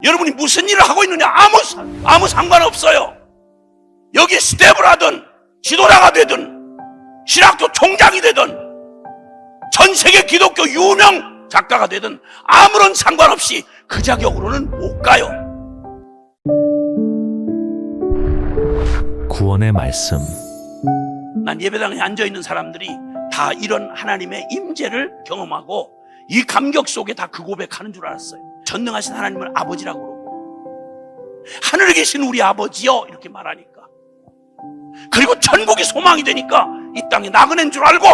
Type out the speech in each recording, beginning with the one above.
여러분이 무슨 일을 하고 있느냐 아무 상관없어요. 여기 스텝을 하든 지도자가 되든 신학교 총장이 되든 전 세계 기독교 유명 작가가 되든 아무런 상관없이 그 자격으로는 못 가요. 구원의 말씀. 난 예배당에 앉아있는 사람들이 다 이런 하나님의 임재를 경험하고 이 감격 속에 다 그 고백하는 줄 알았어요. 전능하신 하나님을 아버지라고 그러고 하늘에 계신 우리 아버지요 이렇게 말하니까, 그리고 천국이 소망이 되니까 이 땅에 나그네인 줄 알고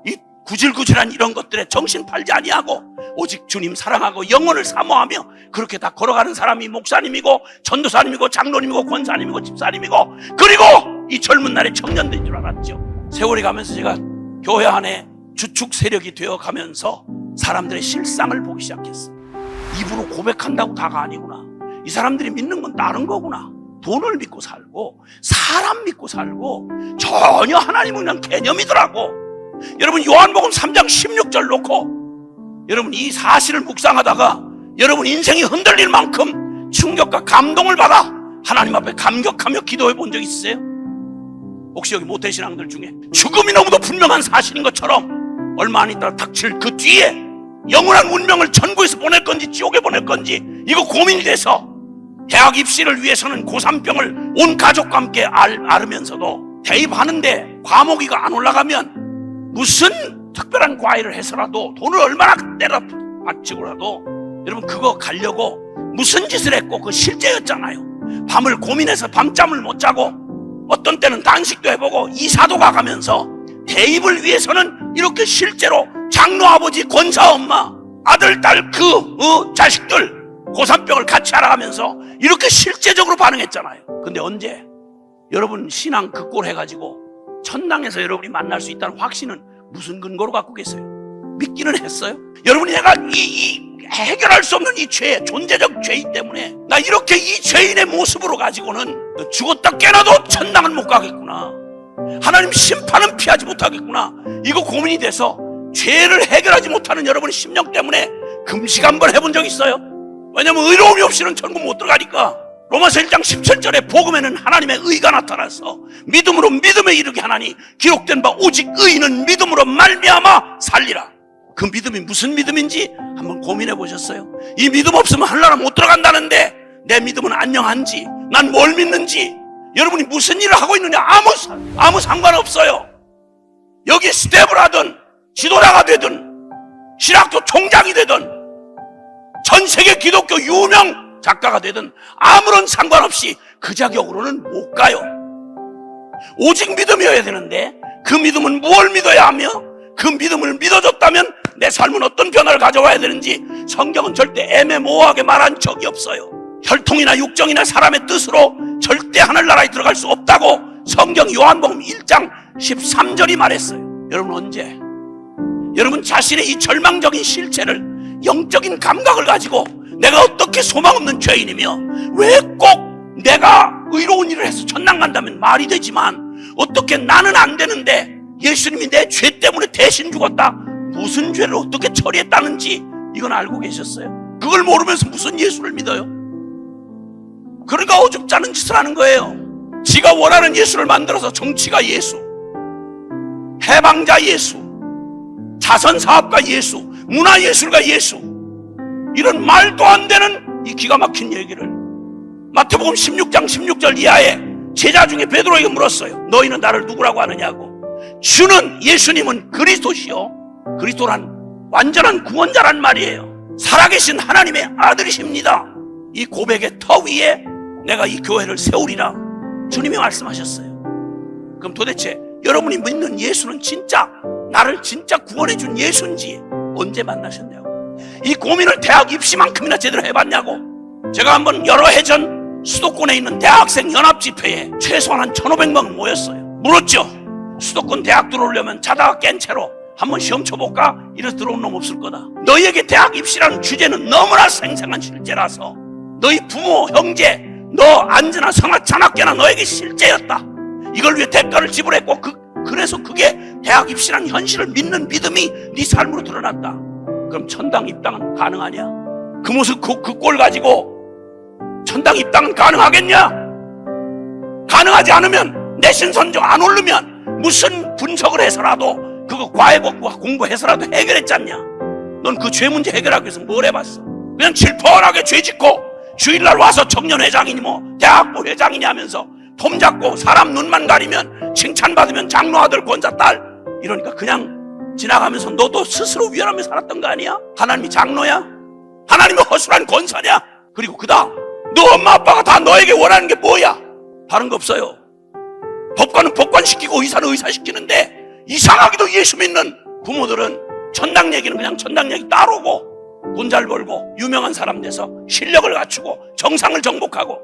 이 구질구질한 이런 것들에 정신 팔지 아니하고 오직 주님 사랑하고 영혼을 사모하며 그렇게 다 걸어가는 사람이 목사님이고 전도사님이고 장로님이고 권사님이고 집사님이고, 그리고 이 젊은 날에 청년들인 줄 알았죠. 세월이 가면서 제가 교회 안에 주축 세력이 되어가면서 사람들의 실상을 보기 시작했어요. 입으로 고백한다고 다가 아니구나. 이 사람들이 믿는 건 다른 거구나. 돈을 믿고 살고 사람 믿고 살고 전혀 하나님은 그냥 개념이더라고. 여러분 요한복음 3장 16절 놓고 여러분 이 사실을 묵상하다가 여러분 인생이 흔들릴 만큼 충격과 감동을 받아 하나님 앞에 감격하며 기도해 본 적 있으세요? 혹시 여기 모태신앙들 중에 죽음이 너무도 분명한 사실인 것처럼 얼마 안 있다가 닥칠 그 뒤에 영원한 운명을 천국에서 보낼 건지 지옥에 보낼 건지 이거 고민이 돼서 대학 입시를 위해서는 고3병을 온 가족과 함께 앓으면서도 대입하는데 과목이가 안 올라가면 무슨 특별한 과외를 해서라도 돈을 얼마나 내라 바치고라도 여러분 그거 가려고 무슨 짓을 했고 그 실제였잖아요. 밤을 고민해서 밤잠을 못 자고 어떤 때는 단식도 해보고 이사도 가가면서 대입을 위해서는 이렇게 실제로 장로 아버지, 권사 엄마, 아들, 딸 자식들 고3병을 같이 알아가면서 이렇게 실제적으로 반응했잖아요. 근데 언제 여러분 신앙 극골 해가지고 천당에서 여러분이 만날 수 있다는 확신은 무슨 근거로 갖고 계세요? 믿기는 했어요? 여러분이 내가 이 해결할 수 없는 이 죄, 존재적 죄인 때문에 나 이렇게 이 죄인의 모습으로 가지고는 죽었다 깨나도 천당은 못 가겠구나, 하나님 심판은 피하지 못하겠구나, 이거 고민이 돼서 죄를 해결하지 못하는 여러분의 심령 때문에 금식 한번 해본 적 있어요? 왜냐면 의로움이 없이는 천국 못 들어가니까. 로마서 1장 17절에 복음에는 하나님의 의가 나타나서 믿음으로 믿음에 이르게 하나니 기록된 바 오직 의인은 믿음으로 말미암아 살리라. 그 믿음이 무슨 믿음인지 한번 고민해 보셨어요? 이 믿음 없으면 하늘나라 못 들어간다는데 내 믿음은 안녕한지, 난 뭘 믿는지, 여러분이 무슨 일을 하고 있느냐 아무 상관없어요. 여기 스텝을 하든 지도자가 되든 신학교 총장이 되든 전 세계 기독교 유명 작가가 되든 아무런 상관없이 그 자격으로는 못 가요. 오직 믿음이어야 되는데 그 믿음은 무엇을 믿어야 하며 그 믿음을 믿어줬다면 내 삶은 어떤 변화를 가져와야 되는지 성경은 절대 애매모호하게 말한 적이 없어요. 혈통이나 육정이나 사람의 뜻으로 절대 하늘나라에 들어갈 수 없다고 성경 요한복음 1장 13절이 말했어요. 여러분 언제 여러분 자신의 이 절망적인 실체를 영적인 감각을 가지고 내가 어떻게 소망 없는 죄인이며 왜 꼭 내가 의로운 일을 해서 천당 간다면 말이 되지만 어떻게 나는 안 되는데 예수님이 내 죄 때문에 대신 죽었다, 무슨 죄를 어떻게 처리했다는지 이건 알고 계셨어요? 그걸 모르면서 무슨 예수를 믿어요? 그러니까 어줍지 않은 짓을 하는 거예요. 지가 원하는 예수를 만들어서 정치가 예수, 해방자 예수, 자선사업가 예수, 문화예술가 예수, 이런 말도 안 되는 이 기가 막힌 얘기를 마태복음 16장 16절 이하에 제자 중에 베드로에게 물었어요. 너희는 나를 누구라고 하느냐고. 주는 예수님은 그리스도시요, 그리스도란 완전한 구원자란 말이에요. 살아계신 하나님의 아들이십니다. 이 고백의 터 위에 내가 이 교회를 세우리라 주님이 말씀하셨어요. 그럼 도대체 여러분이 믿는 예수는 진짜 나를 진짜 구원해준 예수인지 언제 만나셨냐고. 이 고민을 대학 입시만큼이나 제대로 해봤냐고. 제가 한번 여러 해 전 수도권에 있는 대학생 연합집회에 최소한 한 1,500명 모였어요. 물었죠. 수도권 대학 들어오려면 자다가 깬 채로 한번 시험 쳐볼까? 이래서 들어온 놈 없을 거다. 너희에게 대학 입시라는 주제는 너무나 생생한 실제라서 너희 부모, 형제, 너 안즈나 성악, 잔학계나 너에게 실제였다. 이걸 위해 대가를 지불했고 그래서 그게 대학 입시라는 현실을 믿는 믿음이 네 삶으로 드러났다. 그럼 천당 입당은 가능하냐? 그 모습 그 꼴 가지고 천당 입당은 가능하겠냐? 가능하지 않으면 내신 선정 안 오르면 무슨 분석을 해서라도 그거 과외복과 공부해서라도 해결했잖냐? 넌 그 죄 문제 해결하기 위해서 뭘 해봤어? 그냥 질펀하게 죄 짓고 주일날 와서 청년회장이니 뭐 대학부 회장이니 하면서 폼 잡고 사람 눈만 가리면 칭찬받으면 장로 아들 권사 딸 이러니까 그냥 지나가면서 너도 스스로 위안하며 살았던 거 아니야? 하나님이 장로야? 하나님이 허술한 권사냐? 그리고 그 다음 너 엄마 아빠가 다 너에게 원하는 게 뭐야? 다른 거 없어요. 법관은 법관시키고 의사는 의사시키는데 이상하게도 예수 믿는 부모들은 천당 얘기는 그냥 천당 얘기 따르고 돈 잘 벌고 유명한 사람 돼서 실력을 갖추고 정상을 정복하고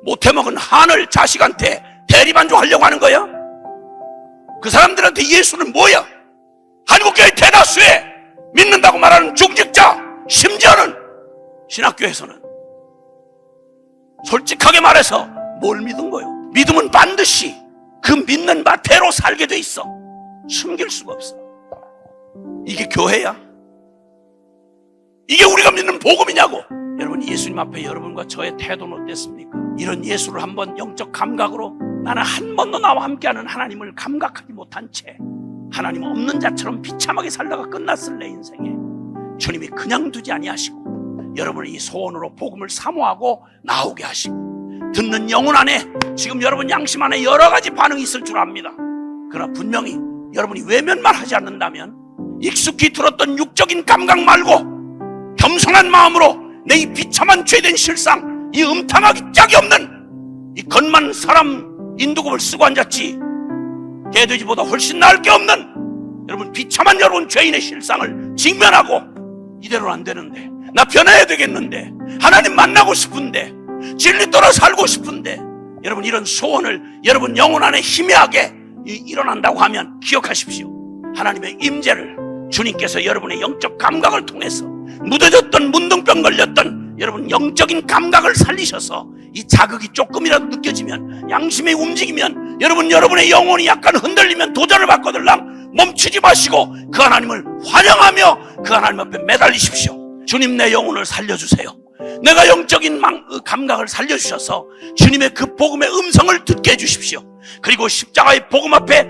못해먹은 한을 자식한테 대리만족하려고 하는 거야? 그 사람들한테 예수는 뭐야? 한국교회 대다수의 믿는다고 말하는 중직자, 심지어는 신학교에서는 솔직하게 말해서 뭘 믿은 거요? 믿음은 반드시 그 믿는 바대로 살게 돼 있어. 숨길 수가 없어. 이게 교회야? 이게 우리가 믿는 복음이냐고. 여러분, 예수님 앞에 여러분과 저의 태도는 어땠습니까? 이런 예수를 한번 영적 감각으로 나는 한 번도 나와 함께하는 하나님을 감각하지 못한 채 하나님 없는 자처럼 비참하게 살다가 끝났을 내 인생에 주님이 그냥 두지 아니하시고 여러분의 이 소원으로 복음을 사모하고 나오게 하시고 듣는 영혼 안에 지금 여러분 양심 안에 여러 가지 반응이 있을 줄 압니다. 그러나 분명히 여러분이 외면만 하지 않는다면 익숙히 들었던 육적인 감각 말고 겸손한 마음으로 내 이 비참한 죄된 실상, 이 음탕하기 짝이 없는 이 겉만 사람 인두급을 쓰고 앉았지 개돼지보다 훨씬 나을 게 없는 여러분 비참한 여러분 죄인의 실상을 직면하고 이대로는 안 되는데 나 변해야 되겠는데 하나님 만나고 싶은데 진리 따라 살고 싶은데 여러분 이런 소원을 여러분 영혼 안에 희미하게 일어난다고 하면 기억하십시오. 하나님의 임재를 주님께서 여러분의 영적 감각을 통해서 무뎌졌던 문둥병 걸렸던 여러분 영적인 감각을 살리셔서 이 자극이 조금이라도 느껴지면 양심이 움직이면 여러분의 영혼이 약간 흔들리면 도전을 바꿔들랑 멈추지 마시고 그 하나님을 환영하며 그 하나님 앞에 매달리십시오. 주님 내 영혼을 살려주세요. 내가 영적인 감각을 살려주셔서 주님의 그 복음의 음성을 듣게 해주십시오. 그리고 십자가의 복음 앞에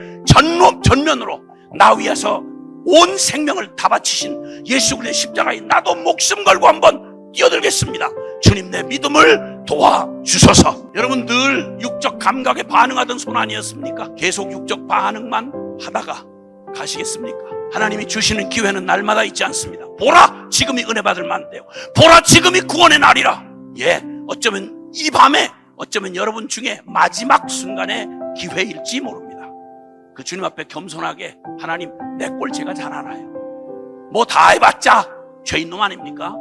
전면으로 나 위해서 온 생명을 다 바치신 예수 그리스도의 십자가에 나도 목숨 걸고 한번 뛰어들겠습니다. 주님 내 믿음을 도와주소서. 여러분 늘 육적 감각에 반응하던 손 아니었습니까? 계속 육적 반응만 하다가 가시겠습니까? 하나님이 주시는 기회는 날마다 있지 않습니다. 보라 지금이 은혜 받을 만한데요. 보라 지금이 구원의 날이라. 예, 어쩌면 이 밤에 어쩌면 여러분 중에 마지막 순간의 기회일지 모릅니다. 그 주님 앞에 겸손하게 하나님 내 꼴 제가 잘 알아요. 뭐 다 해봤자 죄인놈 아닙니까?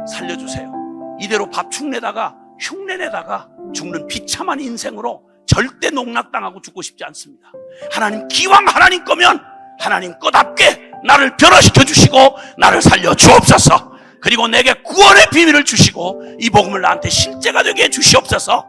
살려주세요. 이대로 밥축 내다가 흉내 내다가 죽는 비참한 인생으로 절대 농락당하고 죽고 싶지 않습니다. 하나님 기왕 하나님 거면 하나님 거답게 나를 변화시켜 주시고 나를 살려 주옵소서. 그리고 내게 구원의 비밀을 주시고 이 복음을 나한테 실제가 되게 해 주시옵소서.